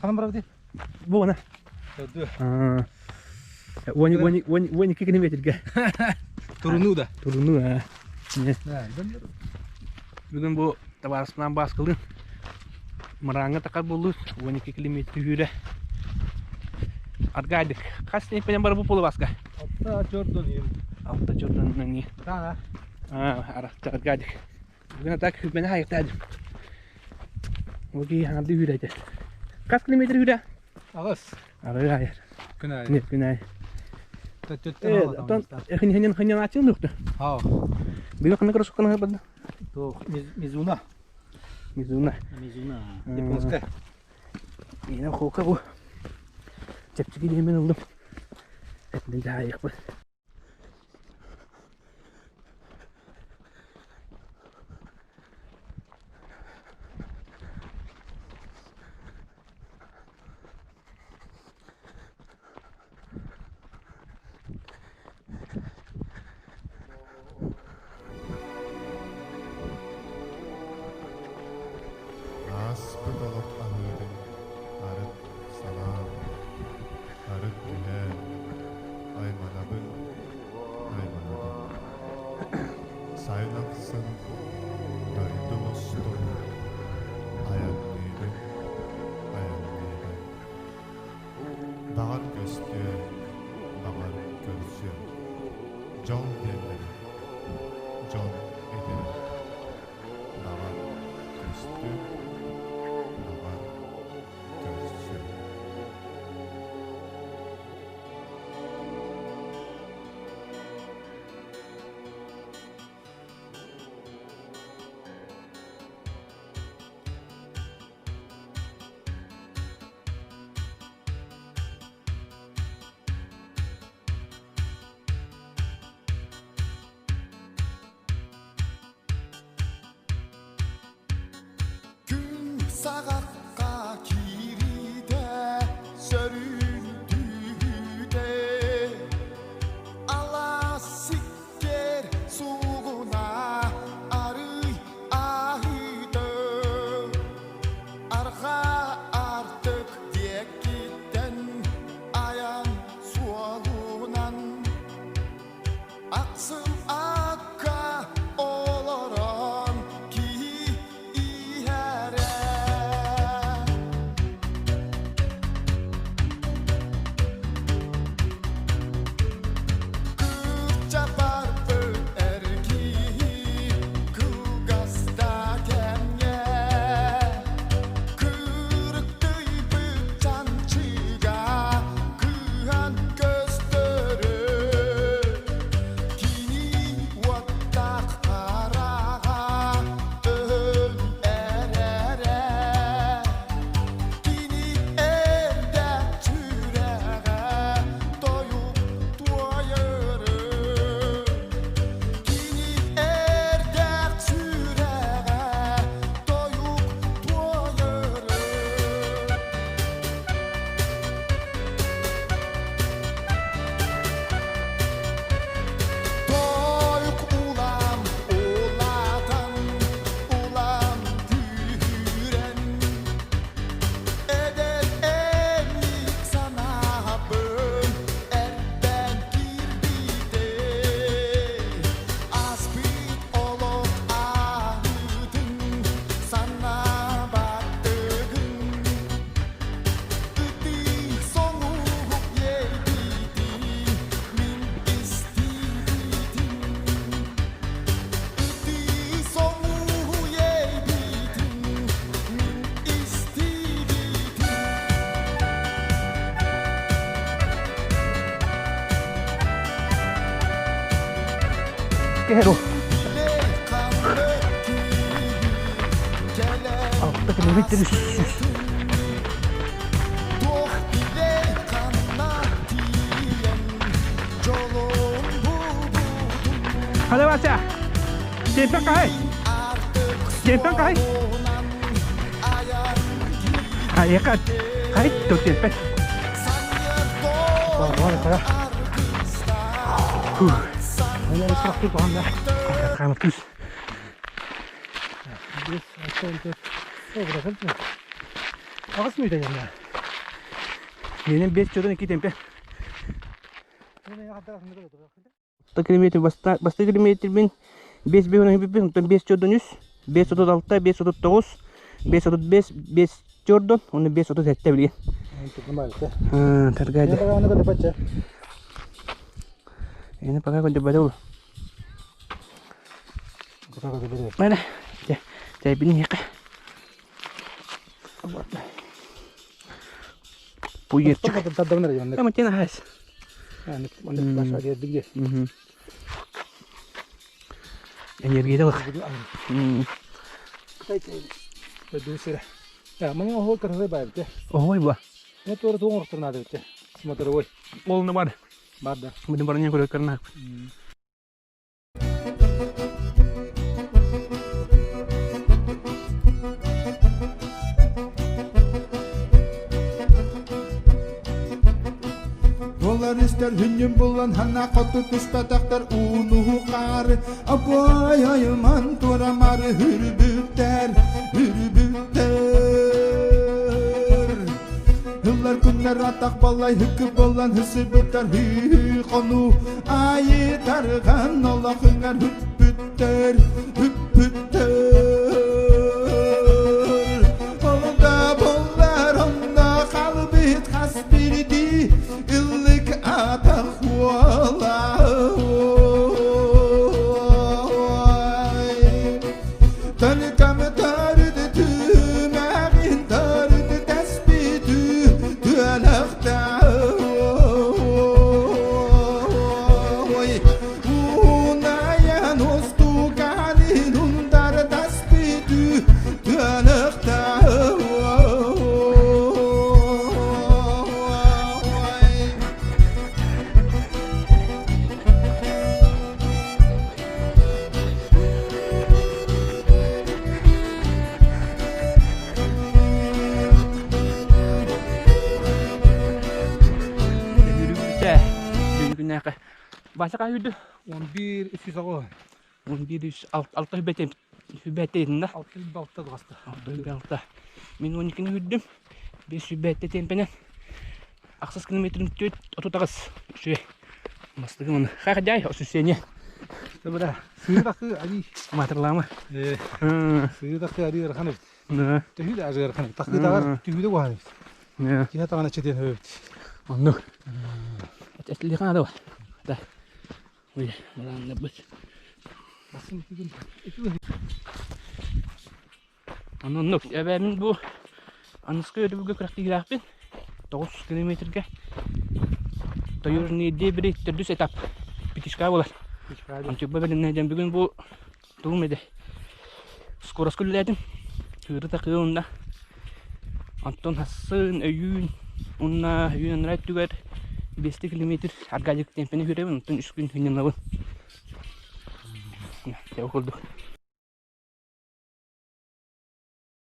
Hanım bırak değil. Bu ona. Wani kikini metrga. Turunu da. Turunu ha. Bugün bu tabarsından baskılın. Merangga takar bulus. Wani kikini metri hüre. Argaydık. Kaç tane penyam bu pulu baska? Altta Jordan yiyeyim. Altta Jordan nangi. Daha. Argaydık. Bugün atak hübmeni hayıktaydım. Bugün hangi hüreydi? Kaç kilometre hüre? Ağız. Hayır. Günay. Ne günay. Tütten Hınyan açıldı yoktu. Ha. Bir bakın ne kadar sokan ha bana. To Mizuna. Mizuna. Mizuna. Yaponska. Yine koka bu. Çepçiki hemen aldım. Etli daha yakın. Saylaksın dari dostum hayallerim dağar göster dağar görsün can derler can eder dağar göster dağar görsün. Sağakka kiride söründüğüde ala sikker suğuna arıy ahide arka artık diye giden ayan sualunan aksın akka oloran ki ihere. Kero. Altta kilometre sus. Hadi baca. Cepten kay. Cepten kay. Ayo kan. Kay tuh cepet. Wah, kaya. Ini ada struktur pohon dah. Kayak letus. Ağız mıydı ya? Benim 5 çöden 2 tempe. Ne tarafında da oturuyor. 6 kilometre basta kilometre ben 5 ben 5 çöden 100, 536, 539, 535, 5 çöden, onu 537 bilgen. Untuk kembali. Tergade. Ini bagaimana kalau dibaca? Ini pakai kunci baru. Kita kalau dibaca. Mana? Saya pilih ya. Puyir cek. Tetap benar ya. Kamu cina has. Yani bahasa dia dige. Energi dah. Betul sih. Ya, mana hol kerja baik deh. Oh, ibu. Ini tuh orang orang terkenal deh. Semua terwoi. All na bar. Bada. Benar-benarnya kudu karena. Dolar ister hünyüm bulan hana kotu tüspetaktar unu kar Aboy ayman turamar hürbütter Hıllar günler atak balay hükü bolan hısı bütter hü konu Ayı targan ola hıngar hübbütter Onda bollar onda kalbit hasbirdi İllik atak valay Tanıkam tardı tümeğin tardı tesbitü tüelekta Unayan ostu kalilun dar tesbitü tüelekta Bahasa kayu deh. 11 isi sako. Mungkin di alta hübetin dah. Altı balta kastı. Alta hübetin. Min 12 hüddüm. 5 hübette tempenen. Aksas kilometrin tüt otutarız. Şey. Mastıgın onu. Kakacay o süsyenye. Sebelah. Suyu takı ali. Mater lama. Suyu takı ali rakhanı. Nah. Tühü de acı rakhanı. Takı da tühü de vahanı. Nah. Kita tangan çetin höbet. Onu. Asli kan ada. Dah. Wih, malang nebus. Basın iki gün. Onu ben bu anıskı ödü bugün kıraktı girapin. 9 kilometrege. Toyur ni de bir terdüs etap. Bitiş kaybolar. Coba ben ne bugün bu doğumede. Skoras kulledim. Hırı takıyorunda. Anton Hasan Öğün. Ona Öğün Raytugar. 5 kilometre hargacık tempene hüreven. Anton 3 gün hünyen lavun. Ya, oldu.